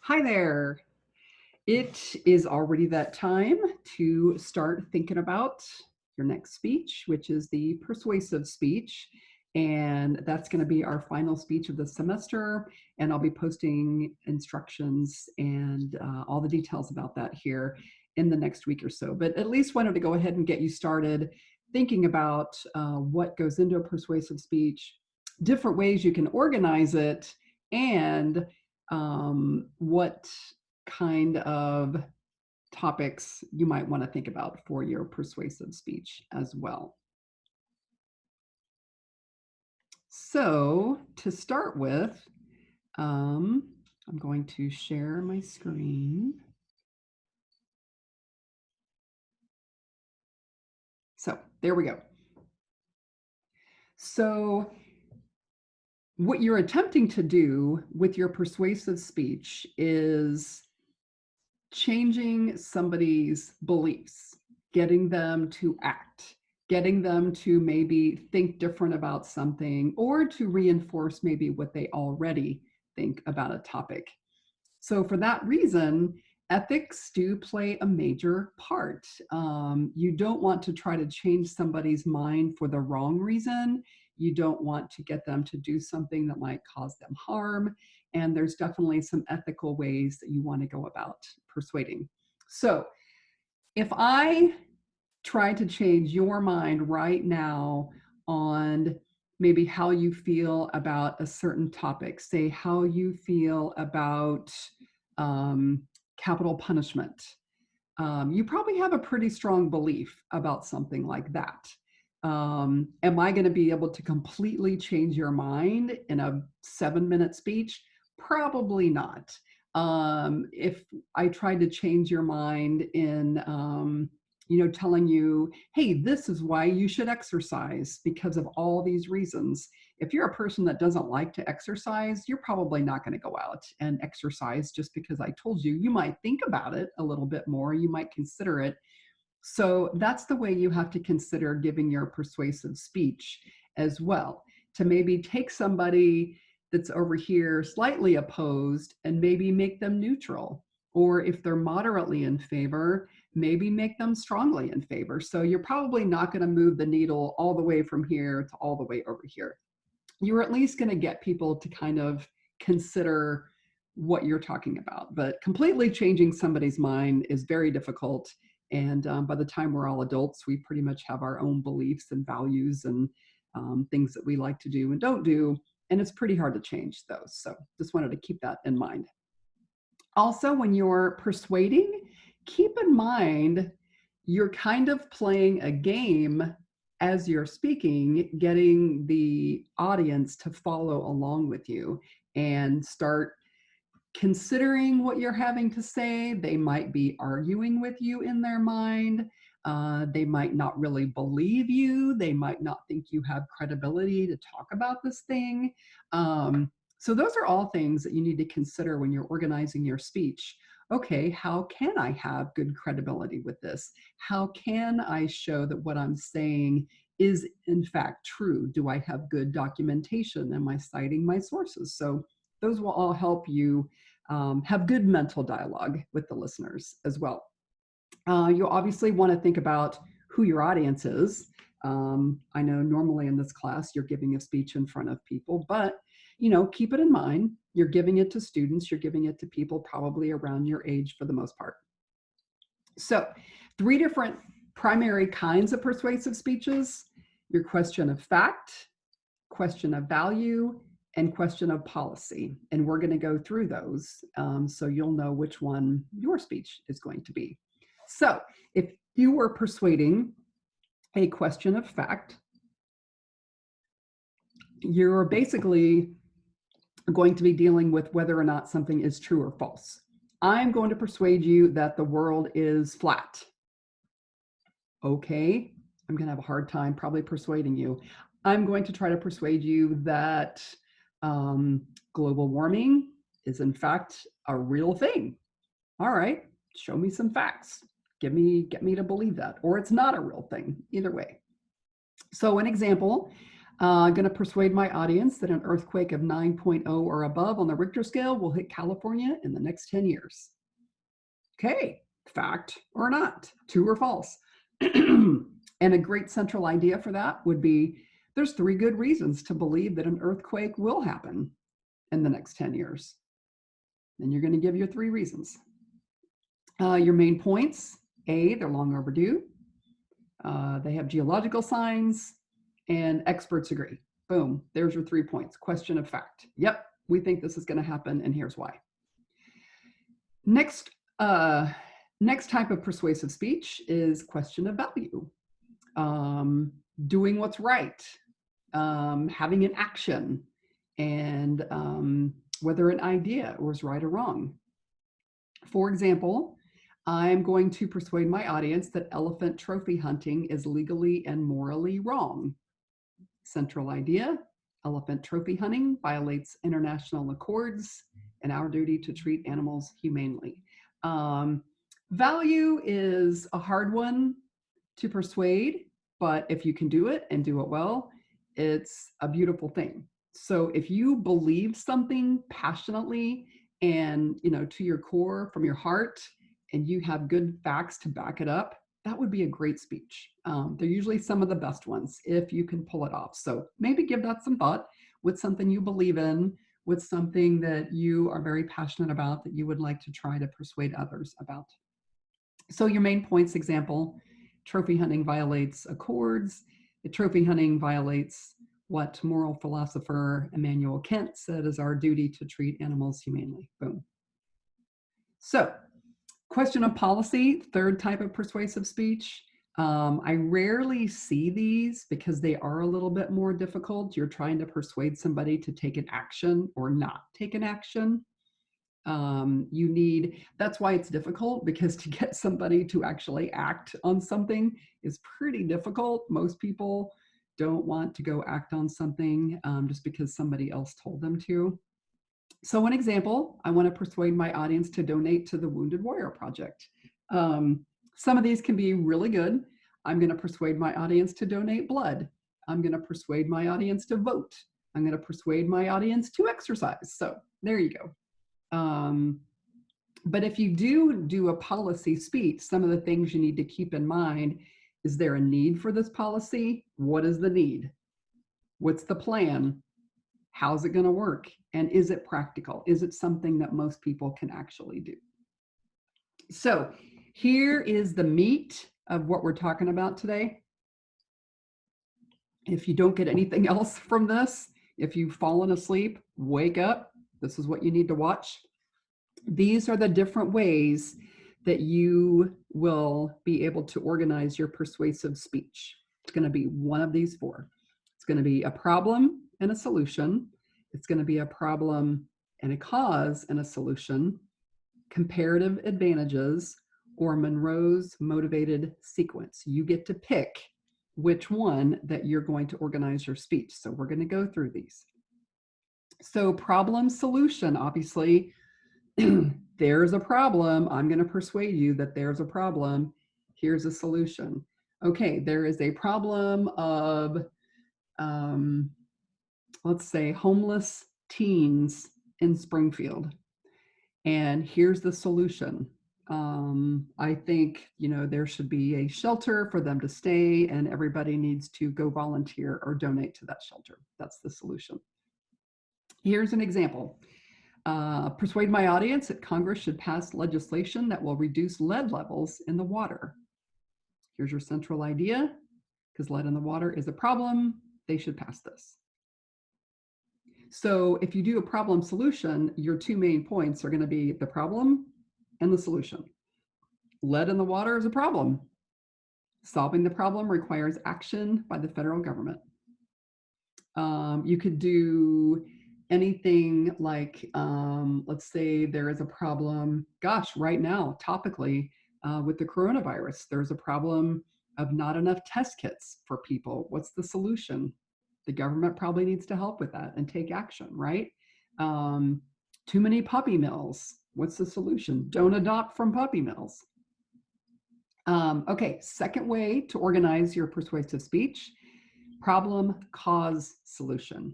Hi there. It is already that time to start thinking about your next speech, which is the persuasive speech. And that's going to be our final speech of the semester. And I'll be posting instructions and all the details about that here in the next week or so. But at least wanted to go ahead and get you started thinking about what goes into a persuasive speech, different ways you can organize it, and what kind of topics you might want to think about for your persuasive speech as well. So to start with, I'm going to share my screen. So there we go. So what you're attempting to do with your persuasive speech is changing somebody's beliefs, getting them to act, getting them to maybe think different about something, or to reinforce maybe what they already think about a topic. So for that reason, ethics do play a major part. You don't want to try to change somebody's mind for the wrong reason. You don't want to get them to do something that might cause them harm. And there's definitely some ethical ways that you want to go about persuading. So if I try to change your mind right now on maybe how you feel about a certain topic, say how you feel about capital punishment, you probably have a pretty strong belief about something like that. Am I going to be able to completely change your mind in a 7-minute speech? Probably not. If I tried to change your mind in, telling you, hey, this is why you should exercise because of all these reasons. If you're a person that doesn't like to exercise, you're probably not going to go out and exercise just because I told you. You might think about it a little bit more. You might consider it. So that's the way you have to consider giving your persuasive speech as well, to maybe take somebody that's over here slightly opposed and maybe make them neutral. Or if they're moderately in favor, maybe make them strongly in favor. So you're probably not going to move the needle all the way from here to all the way over here. You're at least going to get people to kind of consider what you're talking about. But completely changing somebody's mind is very difficult. And by the time we're all adults, we pretty much have our own beliefs and values and things that we like to do and don't do. And it's pretty hard to change those. So just wanted to keep that in mind. Also, when you're persuading, keep in mind you're kind of playing a game as you're speaking, getting the audience to follow along with you and start considering what you're having to say. They might be arguing with you in their mind. They might not really believe you. They might not think you have credibility to talk about this thing. So those are all things that you need to consider when you're organizing your speech. Okay, how can I have good credibility with this? How can I show that what I'm saying is in fact true? Do I have good documentation? Am I citing my sources? So those will all help you have good mental dialogue with the listeners as well. You obviously want to think about who your audience is. I know normally in this class you're giving a speech in front of people, but keep it in mind. You're giving it to students. You're giving it to people probably around your age for the most part. So 3 different primary kinds of persuasive speeches: your question of fact, question of value, and question of policy. And we're going to go through those so you'll know which one your speech is going to be. So if you were persuading a question of fact, you're basically going to be dealing with whether or not something is true or false. I'm going to persuade you that the world is flat. Okay, I'm going to have a hard time probably persuading you. I'm going to try to persuade you that global warming is in fact a real thing. All right, show me some facts. Get me to believe that, or it's not a real thing. Either way. So an example, I'm going to persuade my audience that an earthquake of 9.0 or above on the Richter scale will hit California in the next 10 years. Okay, fact or not, true or false. And a great central idea for that would be there's 3 good reasons to believe that an earthquake will happen in the next 10 years. And you're going to give your 3 reasons. Your main points: A, they're long overdue. They have geological signs, and experts agree. Boom, there's your 3 points. Question of fact. Yep, we think this is going to happen, and here's why. Next type of persuasive speech is question of value. Doing what's right, having an action, and whether an idea was right or wrong. For example, I'm going to persuade my audience that elephant trophy hunting is legally and morally wrong. Central idea: elephant trophy hunting violates international accords and our duty to treat animals humanely. Value is a hard one to persuade, but if you can do it and do it well, it's a beautiful thing. So if you believe something passionately and, to your core, from your heart, and you have good facts to back it up, that would be a great speech. They're usually some of the best ones if you can pull it off. So maybe give that some thought with something you believe in, with something that you are very passionate about that you would like to try to persuade others about. So your main points example: trophy hunting violates accords. The trophy hunting violates what moral philosopher Immanuel Kant said is our duty to treat animals humanely. Boom. So, question of policy, 3rd type of persuasive speech. I rarely see these because they are a little bit more difficult. You're trying to persuade somebody to take an action or not take an action. That's why it's difficult, because to get somebody to actually act on something is pretty difficult. Most people don't want to go act on something just because somebody else told them to. So an example, I want to persuade my audience to donate to the Wounded Warrior Project. Some of these can be really good. I'm going to persuade my audience to donate blood. I'm going to persuade my audience to vote. I'm going to persuade my audience to exercise. So there you go. But if you do a policy speech, some of the things you need to keep in mind: is there a need for this policy? What is the need? What's the plan? How's it going to work? And is it practical? Is it something that most people can actually do? So here is the meat of what we're talking about today. If you don't get anything else from this, if you've fallen asleep, wake up. This is what you need to watch. These are the different ways that you will be able to organize your persuasive speech. It's going to be one of these 4. It's going to be a problem and a solution. It's going to be a problem and a cause and a solution, comparative advantages, or Monroe's motivated sequence. You get to pick which one that you're going to organize your speech. So we're going to go through these. So problem solution, obviously, there's a problem. I'm going to persuade you that there's a problem. Here's a solution. Okay, there is a problem of, let's say, homeless teens in Springfield. And here's the solution. I think, there should be a shelter for them to stay, and everybody needs to go volunteer or donate to that shelter. That's the solution. Here's an example. Persuade my audience that Congress should pass legislation that will reduce lead levels in the water. Here's your central idea: because lead in the water is a problem, they should pass this. So if you do a problem solution, your 2 main points are going to be the problem and the solution. Lead in the water is a problem. Solving the problem requires action by the federal government. You could do anything like, let's say there is a problem, right now, topically, with the coronavirus, there's a problem of not enough test kits for people. What's the solution? The government probably needs to help with that and take action, right? Too many puppy mills. What's the solution? Don't adopt from puppy mills. Okay, second way to organize your persuasive speech: Problem, cause, solution.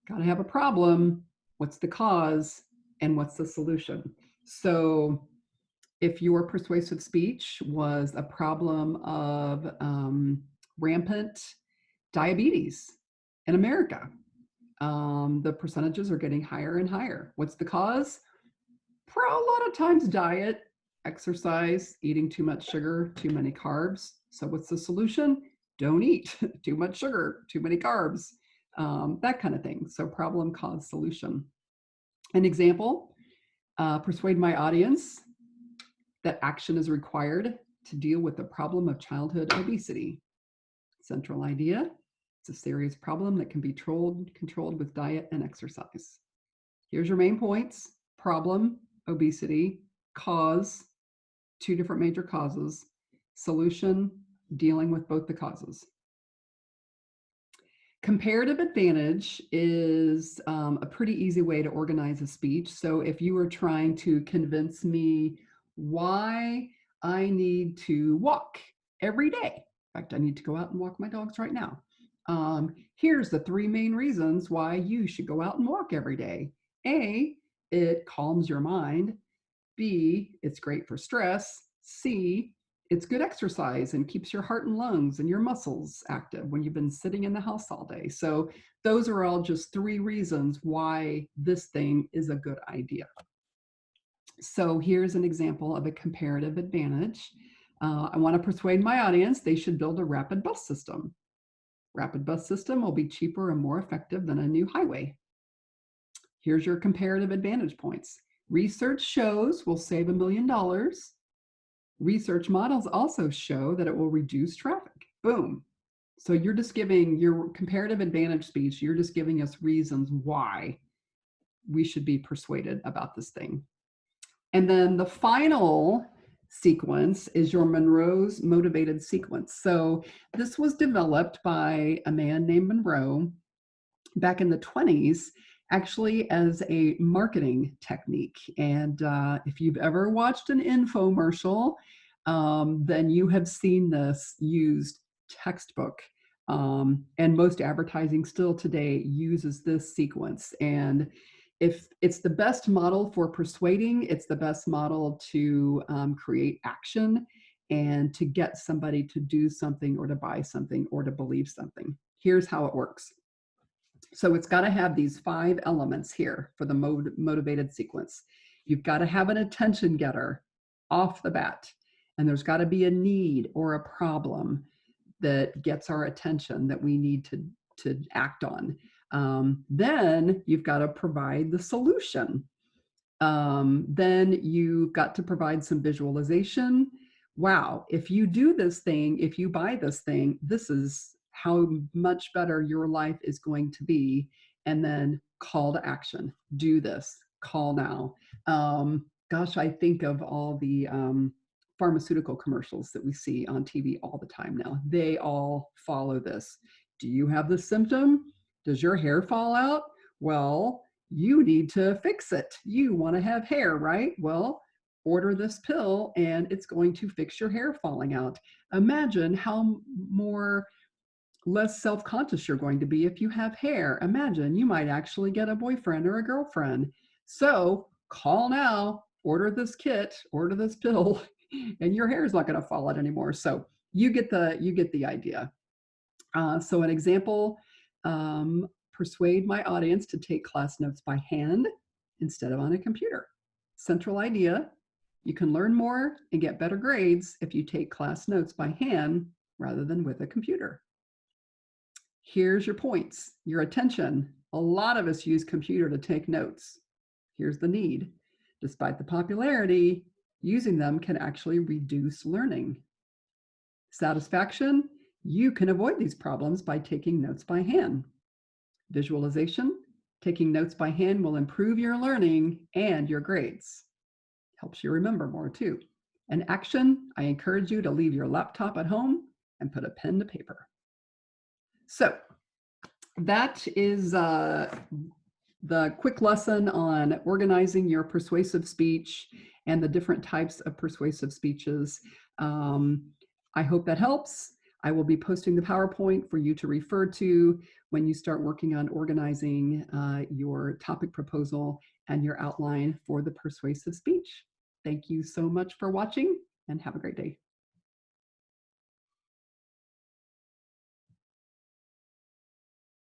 Got to have a problem. What's the cause and what's the solution? So if your persuasive speech was a problem of rampant diabetes in America, the percentages are getting higher and higher. What's the cause? A lot of times diet, exercise, eating too much sugar, too many carbs. So what's the solution? Don't eat too much sugar, too many carbs, that kind of thing. So problem, cause, solution. An example, persuade my audience that action is required to deal with the problem of childhood obesity. Central idea, it's a serious problem that can be controlled with diet and exercise. Here's your main points: problem, obesity; cause, two different major causes; solution, dealing with both the causes. Comparative advantage is a pretty easy way to organize a speech. So if you were trying to convince me why I need to walk every day, in fact, I need to go out and walk my dogs right now. Here's the 3 main reasons why you should go out and walk every day. A, it calms your mind. B, it's great for stress. C, it's good exercise and keeps your heart and lungs and your muscles active when you've been sitting in the house all day. So those are all just 3 reasons why this thing is a good idea. So here's an example of a comparative advantage. I want to persuade my audience they should build a rapid bus system. Rapid bus system will be cheaper and more effective than a new highway. Here's your comparative advantage points. Research shows we'll save $1 million. Research models also show that it will reduce traffic. Boom. So you're just giving your comparative advantage speech, you're just giving us reasons why we should be persuaded about this thing. And then the final sequence is your Monroe's motivated sequence. So this was developed by a man named Monroe back in the 20s, actually as a marketing technique. And if you've ever watched an infomercial, then you have seen this used textbook. And most advertising still today uses this sequence. And if it's the best model for persuading, it's the best model to create action and to get somebody to do something or to buy something or to believe something. Here's how it works. So it's got to have these 5 elements here for the motivated sequence. You've got to have an attention getter off the bat, and there's got to be a need or a problem that gets our attention that we need to act on. Then you've got to provide the solution. Then you've got to provide some visualization. Wow, if you do this thing, if you buy this thing, this is how much better your life is going to be. And then call to action. Do this. Call now. Gosh, I think of all the pharmaceutical commercials that we see on TV all the time now. They all follow this. Do you have the symptom? Does your hair fall out? Well, you need to fix it. You want to have hair, right? Well, order this pill and it's going to fix your hair falling out. Imagine how less self-conscious you're going to be if you have hair. Imagine you might actually get a boyfriend or a girlfriend. So call now, order this kit, order this pill, and your hair is not going to fall out anymore. So you get the idea. So an example, persuade my audience to take class notes by hand instead of on a computer. Central idea, you can learn more and get better grades if you take class notes by hand rather than with a computer. Here's your points, your attention. A lot of us use computer to take notes. Here's the need. Despite the popularity, using them can actually reduce learning. Satisfaction, you can avoid these problems by taking notes by hand. Visualization, taking notes by hand will improve your learning and your grades. Helps you remember more too. And action, I encourage you to leave your laptop at home and put a pen to paper. So that is the quick lesson on organizing your persuasive speech and the different types of persuasive speeches. I hope that helps. I will be posting the PowerPoint for you to refer to when you start working on organizing your topic proposal and your outline for the persuasive speech. Thank you so much for watching and have a great day.